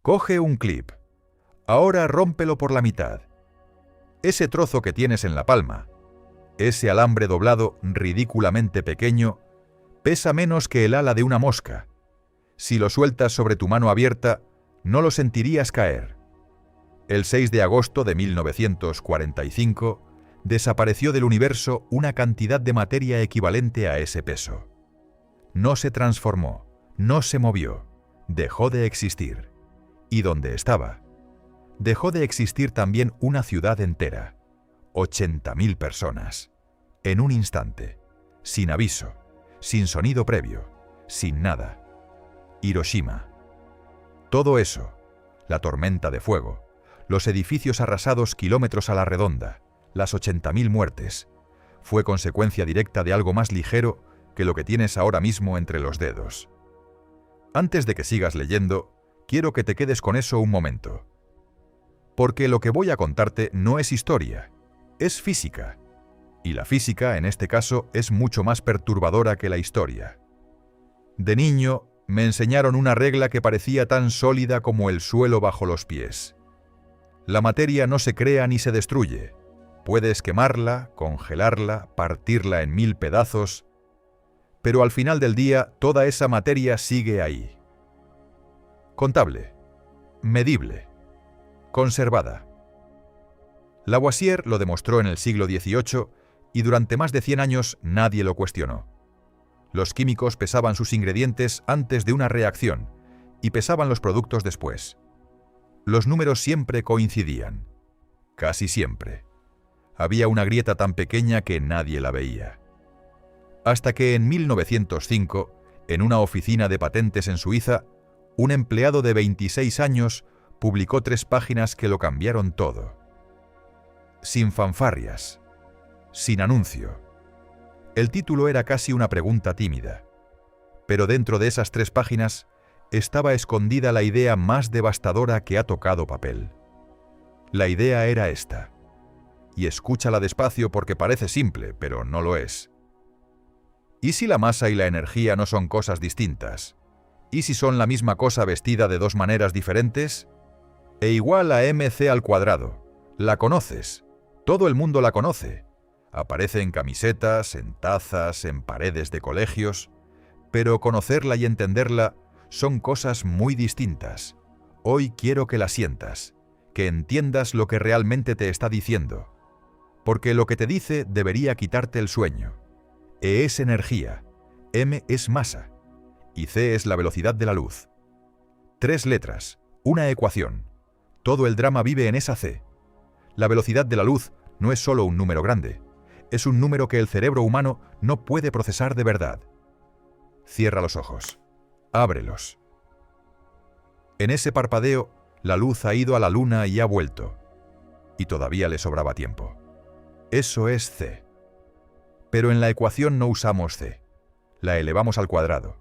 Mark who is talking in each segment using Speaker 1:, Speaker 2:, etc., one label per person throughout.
Speaker 1: Coge un clip. Ahora rómpelo por la mitad. Ese trozo que tienes en la palma, ese alambre doblado ridículamente pequeño, pesa menos que el ala de una mosca. Si lo sueltas sobre tu mano abierta, no lo sentirías caer. El 6 de agosto de 1945, desapareció del universo una cantidad de materia equivalente a ese peso. No se transformó, no se movió, dejó de existir. Y donde estaba, dejó de existir también una ciudad entera, 80.000 personas, en un instante, sin aviso, sin sonido previo, sin nada. Hiroshima. Todo eso, la tormenta de fuego, los edificios arrasados kilómetros a la redonda, las 80.000 muertes, fue consecuencia directa de algo más ligero que lo que tienes ahora mismo entre los dedos. Antes de que sigas leyendo, quiero que te quedes con eso un momento. Porque lo que voy a contarte no es historia, es física. Y la física, en este caso, es mucho más perturbadora que la historia. De niño, me enseñaron una regla que parecía tan sólida como el suelo bajo los pies. La materia no se crea ni se destruye. Puedes quemarla, congelarla, partirla en 1000 pedazos, pero al final del día toda esa materia sigue ahí. Contable, medible, conservada. Lavoisier lo demostró en el siglo XVIII y durante más de 100 años nadie lo cuestionó. Los químicos pesaban sus ingredientes antes de una reacción y pesaban los productos después. Los números siempre coincidían, casi siempre. Había una grieta tan pequeña que nadie la veía. Hasta que en 1905, en una oficina de patentes en Suiza, un empleado de 26 años publicó 3 páginas que lo cambiaron todo. Sin fanfarrias, sin anuncio. El título era casi una pregunta tímida, pero dentro de esas 3 páginas estaba escondida la idea más devastadora que ha tocado papel. La idea era esta, y escúchala despacio porque parece simple, pero no lo es. ¿Y si la masa y la energía no son cosas distintas? ¿Y si son la misma cosa vestida de 2 maneras diferentes? E igual a mc². La conoces. Todo el mundo la conoce. Aparece en camisetas, en tazas, en paredes de colegios. Pero conocerla y entenderla son cosas muy distintas. Hoy quiero que la sientas, que entiendas lo que realmente te está diciendo. Porque lo que te dice debería quitarte el sueño. E es energía, m es masa, y c es la velocidad de la luz. 3 letras, una ecuación. Todo el drama vive en esa c. La velocidad de la luz no es solo un número grande, es un número que el cerebro humano no puede procesar de verdad. Cierra los ojos, ábrelos. En ese parpadeo, la luz ha ido a la luna y ha vuelto, y todavía le sobraba tiempo. Eso es c. Pero en la ecuación no usamos c, la elevamos al cuadrado.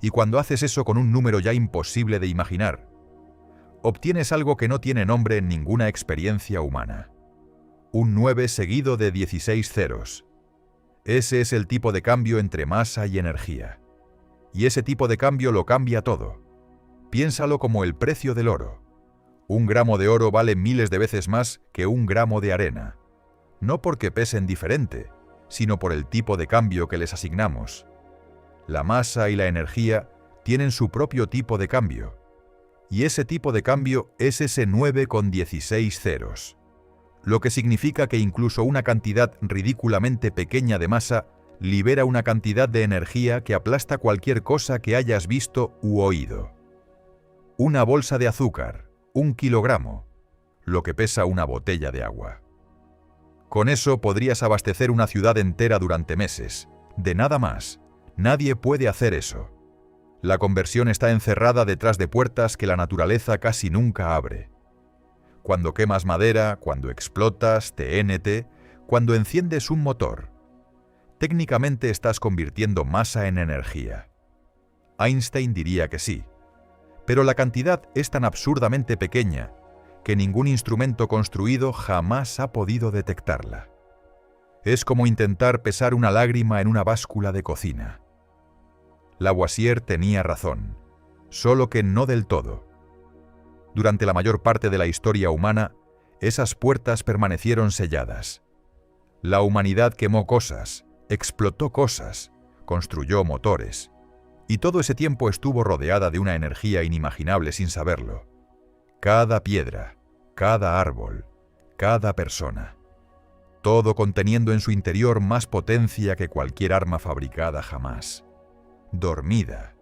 Speaker 1: Y cuando haces eso con un número ya imposible de imaginar, obtienes algo que no tiene nombre en ninguna experiencia humana. Un 9 seguido de 16 ceros. Ese es el tipo de cambio entre masa y energía. Y ese tipo de cambio lo cambia todo. Piénsalo como el precio del oro. 1 gramo de oro vale miles de veces más que 1 gramo de arena. No porque pesen diferente, sino por el tipo de cambio que les asignamos. La masa y la energía tienen su propio tipo de cambio, y ese tipo de cambio es ese 9 con 16 ceros, lo que significa que incluso una cantidad ridículamente pequeña de masa libera una cantidad de energía que aplasta cualquier cosa que hayas visto u oído. Una bolsa de azúcar, 1 kilogramo, lo que pesa una botella de agua. Con eso podrías abastecer una ciudad entera durante meses, de nada más. Nadie puede hacer eso. La conversión está encerrada detrás de puertas que la naturaleza casi nunca abre. Cuando quemas madera, cuando explotas, TNT, cuando enciendes un motor, técnicamente estás convirtiendo masa en energía. Einstein diría que sí, pero la cantidad es tan absurdamente pequeña que ningún instrumento construido jamás ha podido detectarla. Es como intentar pesar una lágrima en una báscula de cocina. Lavoisier tenía razón, solo que no del todo. Durante la mayor parte de la historia humana, esas puertas permanecieron selladas. La humanidad quemó cosas, explotó cosas, construyó motores, y todo ese tiempo estuvo rodeada de una energía inimaginable sin saberlo. Cada piedra, cada árbol, cada persona, todo conteniendo en su interior más potencia que cualquier arma fabricada jamás. Dormida,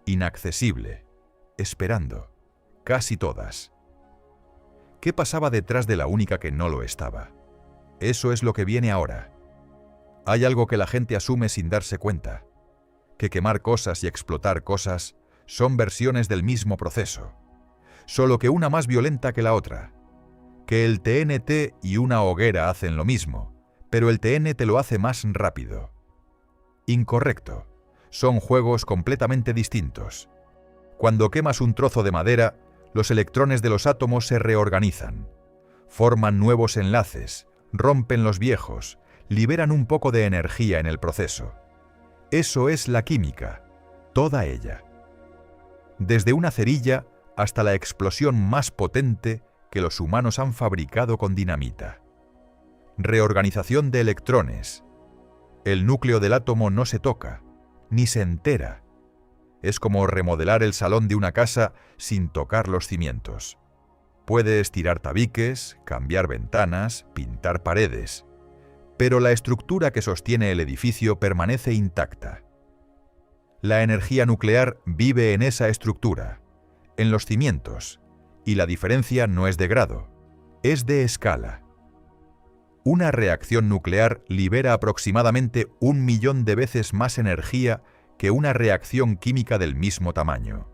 Speaker 1: inaccesible, esperando, casi todas. ¿Qué pasaba detrás de la única que no lo estaba? Eso es lo que viene ahora. Hay algo que la gente asume sin darse cuenta, que quemar cosas y explotar cosas son versiones del mismo proceso, solo que una más violenta que la otra. Que el TNT y una hoguera hacen lo mismo, pero el TNT lo hace más rápido. Incorrecto. Son juegos completamente distintos. Cuando quemas un trozo de madera, los electrones de los átomos se reorganizan, forman nuevos enlaces, rompen los viejos, liberan un poco de energía en el proceso. Eso es la química, toda ella. Desde una cerilla hasta la explosión más potente que los humanos han fabricado con dinamita. Reorganización de electrones. El núcleo del átomo no se toca, ni se entera. Es como remodelar el salón de una casa sin tocar los cimientos. Puedes tirar tabiques, cambiar ventanas, pintar paredes, pero la estructura que sostiene el edificio permanece intacta. La energía nuclear vive en esa estructura, en los cimientos, y la diferencia no es de grado, es de escala. Una reacción nuclear libera aproximadamente 1.000.000 de veces más energía que una reacción química del mismo tamaño.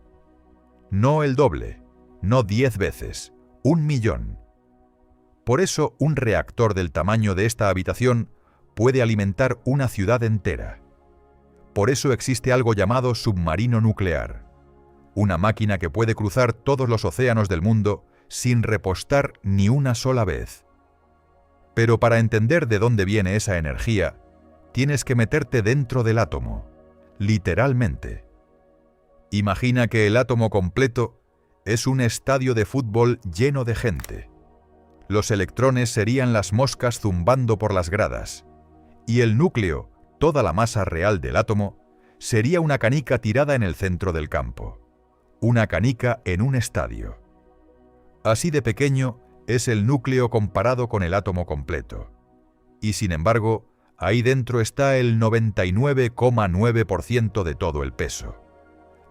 Speaker 1: No el doble, no 10 veces, 1.000.000. Por eso un reactor del tamaño de esta habitación puede alimentar una ciudad entera. Por eso existe algo llamado submarino nuclear, una máquina que puede cruzar todos los océanos del mundo sin repostar ni una sola vez. Pero para entender de dónde viene esa energía, tienes que meterte dentro del átomo, literalmente. Imagina que el átomo completo es un estadio de fútbol lleno de gente. Los electrones serían las moscas zumbando por las gradas, y el núcleo, toda la masa real del átomo, sería una canica tirada en el centro del campo. Una canica en un estadio. Así de pequeño es el núcleo comparado con el átomo completo. Y sin embargo, ahí dentro está el 99,9% de todo el peso.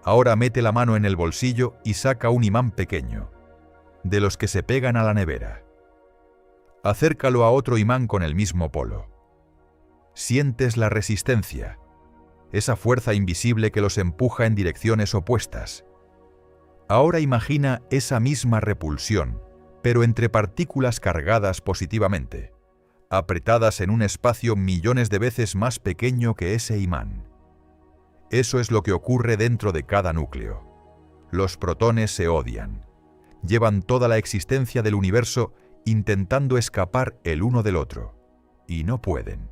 Speaker 1: Ahora mete la mano en el bolsillo y saca un imán pequeño, de los que se pegan a la nevera. Acércalo a otro imán con el mismo polo. Sientes la resistencia, esa fuerza invisible que los empuja en direcciones opuestas. Ahora imagina esa misma repulsión, pero entre partículas cargadas positivamente, apretadas en un espacio millones de veces más pequeño que ese imán. Eso es lo que ocurre dentro de cada núcleo. Los protones se odian. Llevan toda la existencia del universo intentando escapar el uno del otro, y no pueden.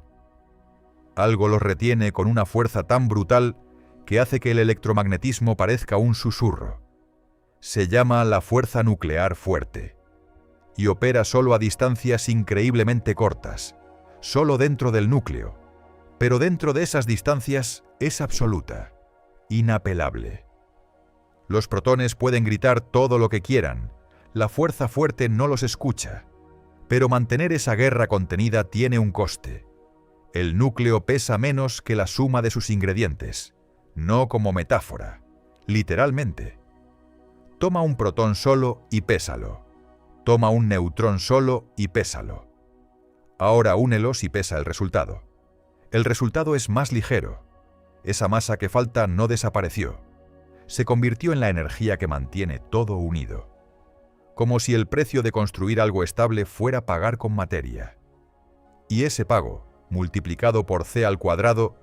Speaker 1: Algo los retiene con una fuerza tan brutal que hace que el electromagnetismo parezca un susurro. Se llama la fuerza nuclear fuerte, y opera solo a distancias increíblemente cortas, solo dentro del núcleo, pero dentro de esas distancias es absoluta, inapelable. Los protones pueden gritar todo lo que quieran, la fuerza fuerte no los escucha, pero mantener esa guerra contenida tiene un coste. El núcleo pesa menos que la suma de sus ingredientes, no como metáfora, literalmente. Toma un protón solo y pésalo. Toma un neutrón solo y pésalo. Ahora únelos y pesa el resultado. El resultado es más ligero. Esa masa que falta no desapareció. Se convirtió en la energía que mantiene todo unido. Como si el precio de construir algo estable fuera pagar con materia. Y ese pago, multiplicado por c²,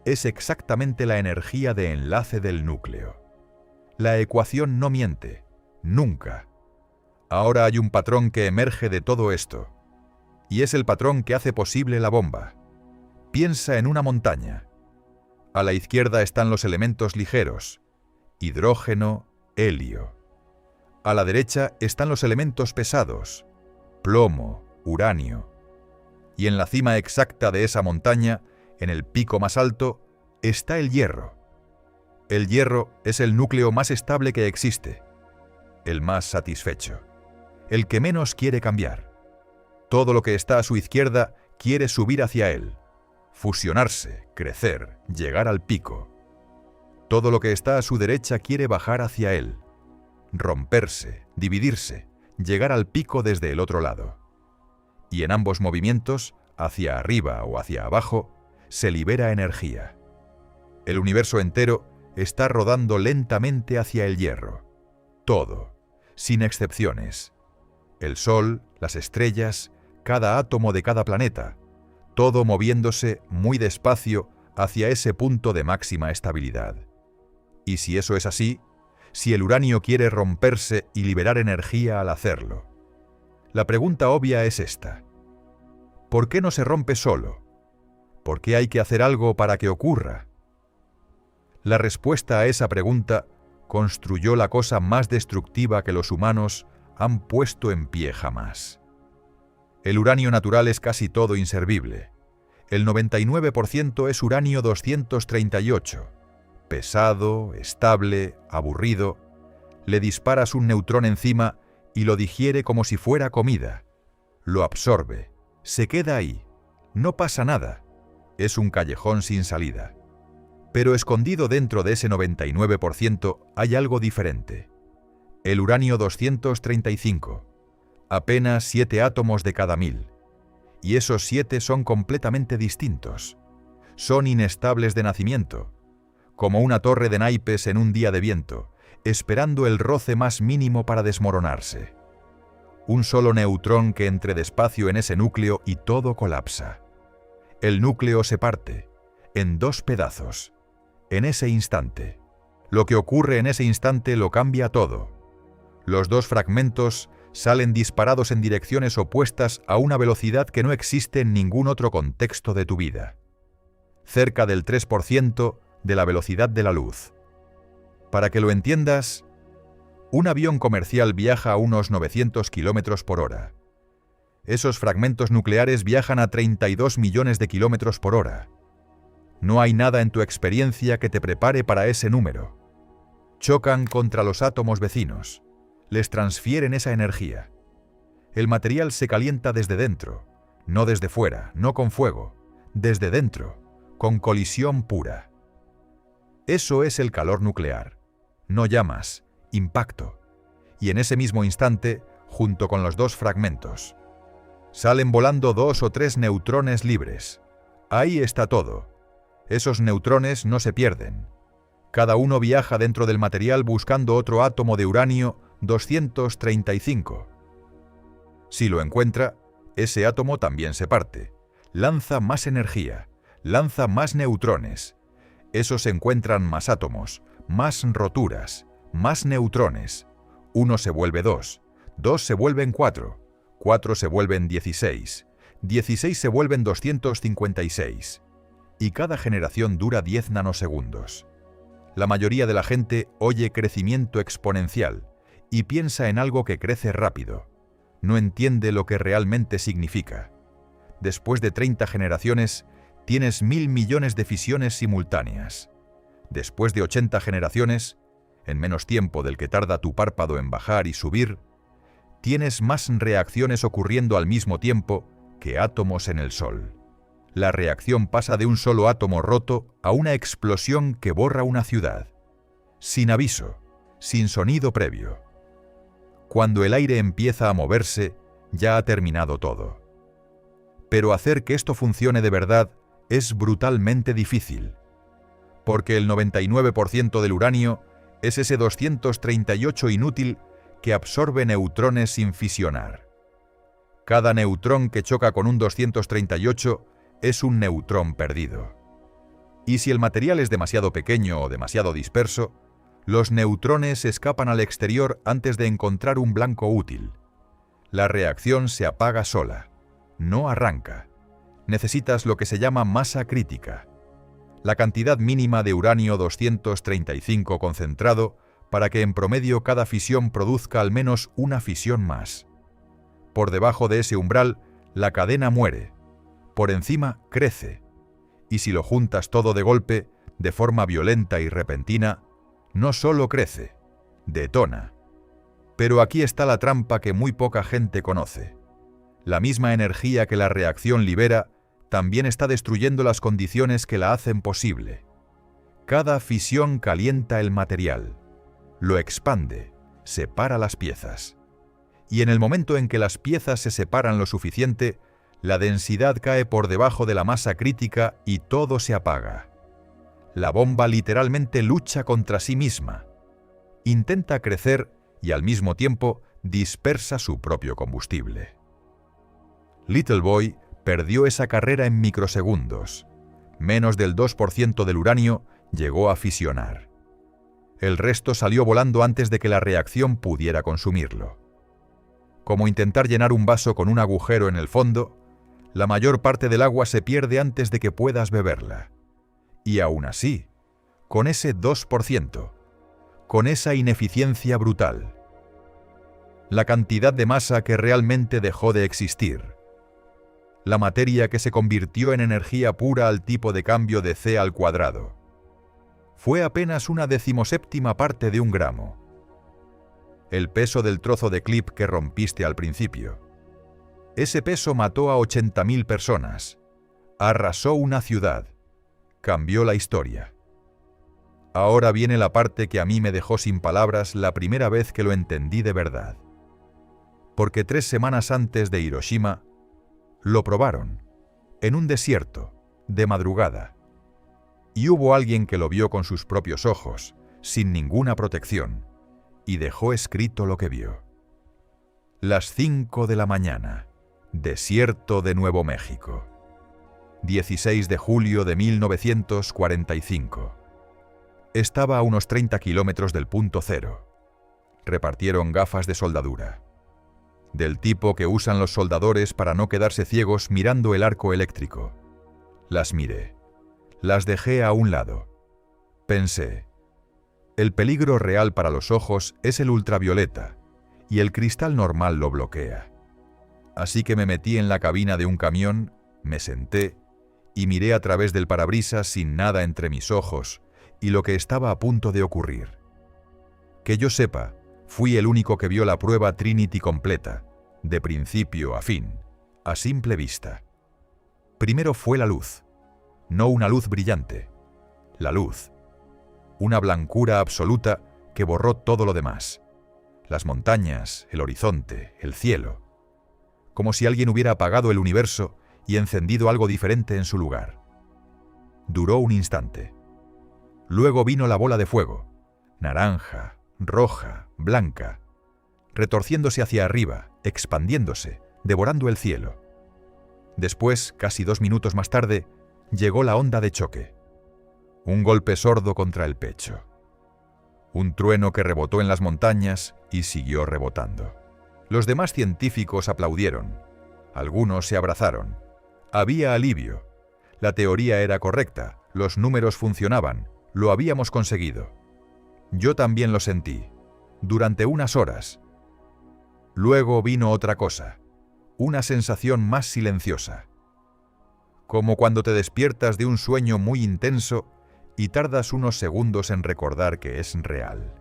Speaker 1: es exactamente la energía de enlace del núcleo. La ecuación no miente, nunca. Ahora hay un patrón que emerge de todo esto, y es el patrón que hace posible la bomba. Piensa en una montaña. A la izquierda están los elementos ligeros, hidrógeno, helio. A la derecha están los elementos pesados, plomo, uranio. Y en la cima exacta de esa montaña, en el pico más alto, está el hierro. El hierro es el núcleo más estable que existe, el más satisfecho, el que menos quiere cambiar. Todo lo que está a su izquierda quiere subir hacia él, fusionarse, crecer, llegar al pico. Todo lo que está a su derecha quiere bajar hacia él, romperse, dividirse, llegar al pico desde el otro lado. Y en ambos movimientos, hacia arriba o hacia abajo, se libera energía. El universo entero está rodando lentamente hacia el hierro. Todo, sin excepciones. El Sol, las estrellas, cada átomo de cada planeta, todo moviéndose muy despacio hacia ese punto de máxima estabilidad. Y si eso es así, si el uranio quiere romperse y liberar energía al hacerlo, la pregunta obvia es esta: ¿por qué no se rompe solo? ¿Por qué hay que hacer algo para que ocurra? La respuesta a esa pregunta construyó la cosa más destructiva que los humanos han puesto en pie jamás. El uranio natural es casi todo inservible. El 99% es uranio 238. Pesado, estable, aburrido. Le disparas un neutrón encima y lo digiere como si fuera comida. Lo absorbe. Se queda ahí. No pasa nada. Es un callejón sin salida. Pero escondido dentro de ese 99% hay algo diferente. El uranio 235. Apenas 7 átomos de cada 1000. Y esos 7 son completamente distintos. Son inestables de nacimiento, como una torre de naipes en un día de viento, esperando el roce más mínimo para desmoronarse. Un solo neutrón que entre despacio en ese núcleo y todo colapsa. El núcleo se parte en 2 pedazos. En ese instante. Lo que ocurre en ese instante lo cambia todo. Los 2 fragmentos salen disparados en direcciones opuestas a una velocidad que no existe en ningún otro contexto de tu vida. Cerca del 3% de la velocidad de la luz. Para que lo entiendas, un avión comercial viaja a unos 900 km por hora. Esos fragmentos nucleares viajan a 32 millones de kilómetros por hora. No hay nada en tu experiencia que te prepare para ese número. Chocan contra los átomos vecinos. Les transfieren esa energía. El material se calienta desde dentro, no desde fuera, no con fuego, desde dentro, con colisión pura. Eso es el calor nuclear. No llamas, impacto. Y en ese mismo instante, junto con los 2 fragmentos, salen volando 2 o 3 neutrones libres. Ahí está todo. Esos neutrones no se pierden. Cada uno viaja dentro del material buscando otro átomo de uranio 235. Si lo encuentra, ese átomo también se parte. Lanza más energía, lanza más neutrones. Esos encuentran más átomos, más roturas, más neutrones. 1 se vuelve 2, 2 se vuelven 4, 4 se vuelven 16, 16 se vuelven 256. Y cada generación dura 10 nanosegundos. La mayoría de la gente oye crecimiento exponencial y piensa en algo que crece rápido. No entiende lo que realmente significa. Después de 30 generaciones, tienes 1000 millones de fisiones simultáneas. Después de 80 generaciones, en menos tiempo del que tarda tu párpado en bajar y subir, tienes más reacciones ocurriendo al mismo tiempo que átomos en el Sol. La reacción pasa de un solo átomo roto a una explosión que borra una ciudad. Sin aviso, sin sonido previo. Cuando el aire empieza a moverse, ya ha terminado todo. Pero hacer que esto funcione de verdad es brutalmente difícil, porque el 99% del uranio es ese 238 inútil que absorbe neutrones sin fisionar. Cada neutrón que choca con un 238 es un neutrón perdido. Y si el material es demasiado pequeño o demasiado disperso, los neutrones escapan al exterior antes de encontrar un blanco útil. La reacción se apaga sola, no arranca. Necesitas lo que se llama masa crítica, la cantidad mínima de uranio 235 concentrado para que en promedio cada fisión produzca al menos una fisión más. Por debajo de ese umbral, la cadena muere. Por encima, crece. Y si lo juntas todo de golpe, de forma violenta y repentina, no solo crece, detona. Pero aquí está la trampa que muy poca gente conoce. La misma energía que la reacción libera también está destruyendo las condiciones que la hacen posible. Cada fisión calienta el material, lo expande, separa las piezas. Y en el momento en que las piezas se separan lo suficiente, la densidad cae por debajo de la masa crítica y todo se apaga. La bomba literalmente lucha contra sí misma. Intenta crecer y al mismo tiempo dispersa su propio combustible. Little Boy perdió esa carrera en microsegundos. Menos del 2% del uranio llegó a fisionar. El resto salió volando antes de que la reacción pudiera consumirlo. Como intentar llenar un vaso con un agujero en el fondo, la mayor parte del agua se pierde antes de que puedas beberla. Y aún así, con ese 2%, con esa ineficiencia brutal, la cantidad de masa que realmente dejó de existir, la materia que se convirtió en energía pura al tipo de cambio de C al cuadrado, fue apenas una 17ª parte de un gramo. El peso del trozo de clip que rompiste al principio. Ese peso mató a 80.000 personas, arrasó una ciudad, cambió la historia. Ahora viene la parte que a mí me dejó sin palabras la primera vez que lo entendí de verdad. Porque 3 semanas antes de Hiroshima, lo probaron, en un desierto, de madrugada. Y hubo alguien que lo vio con sus propios ojos, sin ninguna protección, y dejó escrito lo que vio. Las 5 de la mañana, desierto de Nuevo México. 16 de julio de 1945. Estaba a unos 30 kilómetros del punto cero. Repartieron gafas de soldadura, del tipo que usan los soldadores para no quedarse ciegos mirando el arco eléctrico. Las miré. Las dejé a un lado. Pensé, el peligro real para los ojos es el ultravioleta, y el cristal normal lo bloquea. Así que me metí en la cabina de un camión, me senté y miré a través del parabrisas sin nada entre mis ojos y lo que estaba a punto de ocurrir. Que yo sepa, fui el único que vio la prueba Trinity completa, de principio a fin, a simple vista. Primero fue la luz, no una luz brillante, la luz, una blancura absoluta que borró todo lo demás, las montañas, el horizonte, el cielo, como si alguien hubiera apagado el universo y encendido algo diferente en su lugar. Duró un instante. Luego vino la bola de fuego, naranja, roja, blanca, retorciéndose hacia arriba, expandiéndose, devorando el cielo. Después, casi 2 minutos más tarde, llegó la onda de choque. Un golpe sordo contra el pecho. Un trueno que rebotó en las montañas y siguió rebotando. Los demás científicos aplaudieron. Algunos se abrazaron. Había alivio. La teoría era correcta, los números funcionaban, lo habíamos conseguido. Yo también lo sentí, durante unas horas. Luego vino otra cosa, una sensación más silenciosa. Como cuando te despiertas de un sueño muy intenso y tardas unos segundos en recordar que es real.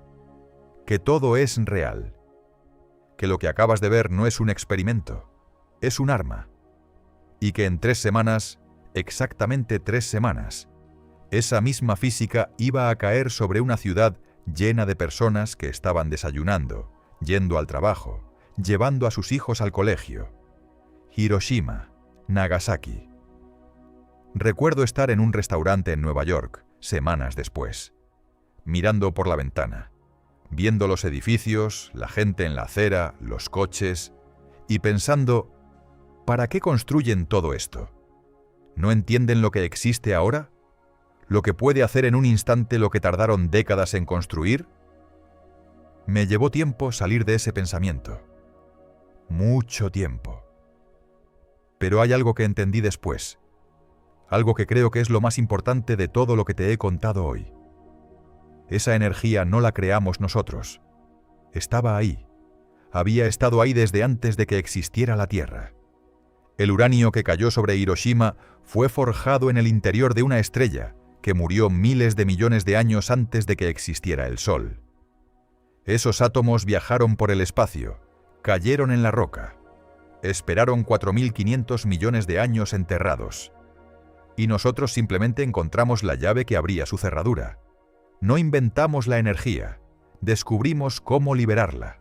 Speaker 1: Que todo es real. Que lo que acabas de ver no es un experimento, es un arma. Y que en 3 semanas, exactamente 3 semanas, esa misma física iba a caer sobre una ciudad llena de personas que estaban desayunando, yendo al trabajo, llevando a sus hijos al colegio. Hiroshima, Nagasaki. Recuerdo estar en un restaurante en Nueva York, semanas después, mirando por la ventana, viendo los edificios, la gente en la acera, los coches, y pensando, ¿para qué construyen todo esto? ¿No entienden lo que existe ahora? ¿Lo que puede hacer en un instante lo que tardaron décadas en construir? Me llevó tiempo salir de ese pensamiento. Mucho tiempo. Pero hay algo que entendí después. Algo que creo que es lo más importante de todo lo que te he contado hoy. Esa energía no la creamos nosotros. Estaba ahí. Había estado ahí desde antes de que existiera la Tierra. El uranio que cayó sobre Hiroshima fue forjado en el interior de una estrella que murió miles de millones de años antes de que existiera el Sol. Esos átomos viajaron por el espacio, cayeron en la roca, esperaron 4.500 millones de años enterrados. Y nosotros simplemente encontramos la llave que abría su cerradura. No inventamos la energía, descubrimos cómo liberarla.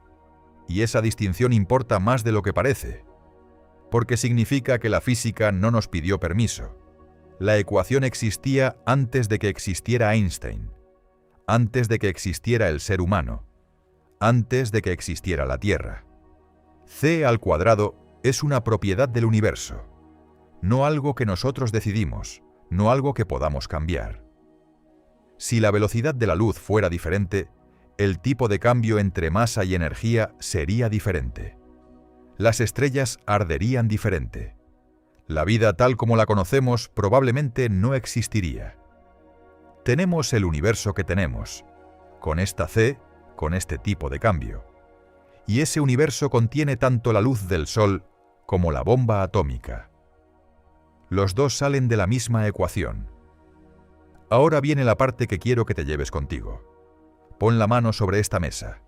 Speaker 1: Y esa distinción importa más de lo que parece, porque significa que la física no nos pidió permiso. La ecuación existía antes de que existiera Einstein, antes de que existiera el ser humano, antes de que existiera la Tierra. c² es una propiedad del universo, no algo que nosotros decidimos, no algo que podamos cambiar. Si la velocidad de la luz fuera diferente, el tipo de cambio entre masa y energía sería diferente. Las estrellas arderían diferente. La vida tal como la conocemos probablemente no existiría. Tenemos el universo que tenemos, con esta C, con este tipo de cambio. Y ese universo contiene tanto la luz del Sol como la bomba atómica. Los dos salen de la misma ecuación. Ahora viene la parte que quiero que te lleves contigo. Pon la mano sobre esta mesa,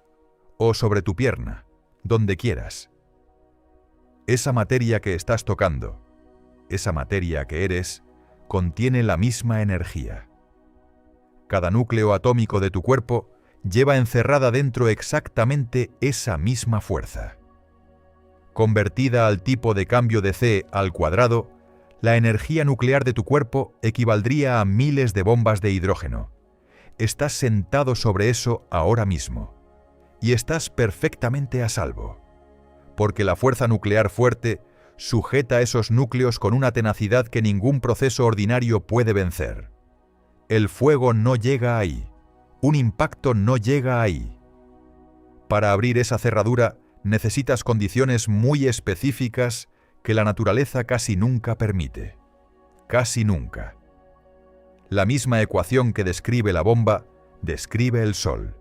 Speaker 1: o sobre tu pierna, donde quieras. Esa materia que estás tocando, esa materia que eres, contiene la misma energía. Cada núcleo atómico de tu cuerpo lleva encerrada dentro exactamente esa misma fuerza. Convertida al tipo de cambio de c², la energía nuclear de tu cuerpo equivaldría a miles de bombas de hidrógeno. Estás sentado sobre eso ahora mismo, y estás perfectamente a salvo, porque la fuerza nuclear fuerte sujeta esos núcleos con una tenacidad que ningún proceso ordinario puede vencer. El fuego no llega ahí, un impacto no llega ahí. Para abrir esa cerradura necesitas condiciones muy específicas que la naturaleza casi nunca permite. Casi nunca. La misma ecuación que describe la bomba, describe el Sol.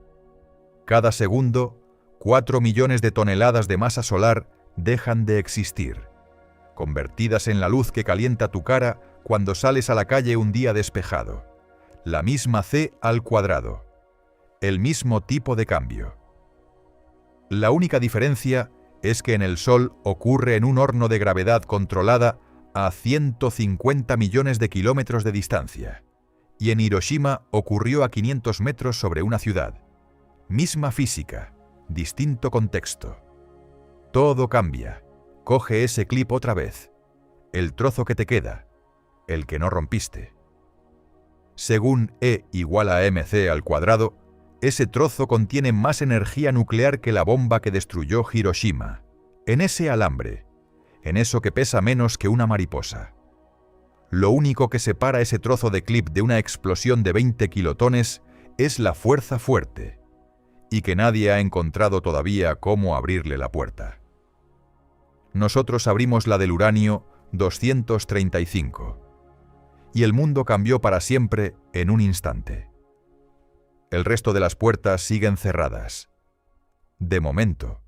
Speaker 1: Cada segundo, 4 millones de toneladas de masa solar dejan de existir, convertidas en la luz que calienta tu cara cuando sales a la calle un día despejado. La misma c², el mismo tipo de cambio. La única diferencia es que en el Sol ocurre en un horno de gravedad controlada a 150 millones de kilómetros de distancia. Y en Hiroshima ocurrió a 500 metros sobre una ciudad. Misma física, distinto contexto. Todo cambia. Coge ese clip otra vez. El trozo que te queda, el que no rompiste. Según E igual a mc², ese trozo contiene más energía nuclear que la bomba que destruyó Hiroshima. En ese alambre, en eso que pesa menos que una mariposa. Lo único que separa ese trozo de clip de una explosión de 20 kilotones es la fuerza fuerte, y que nadie ha encontrado todavía cómo abrirle la puerta. Nosotros abrimos la del uranio 235, y el mundo cambió para siempre en un instante. El resto de las puertas siguen cerradas. De momento.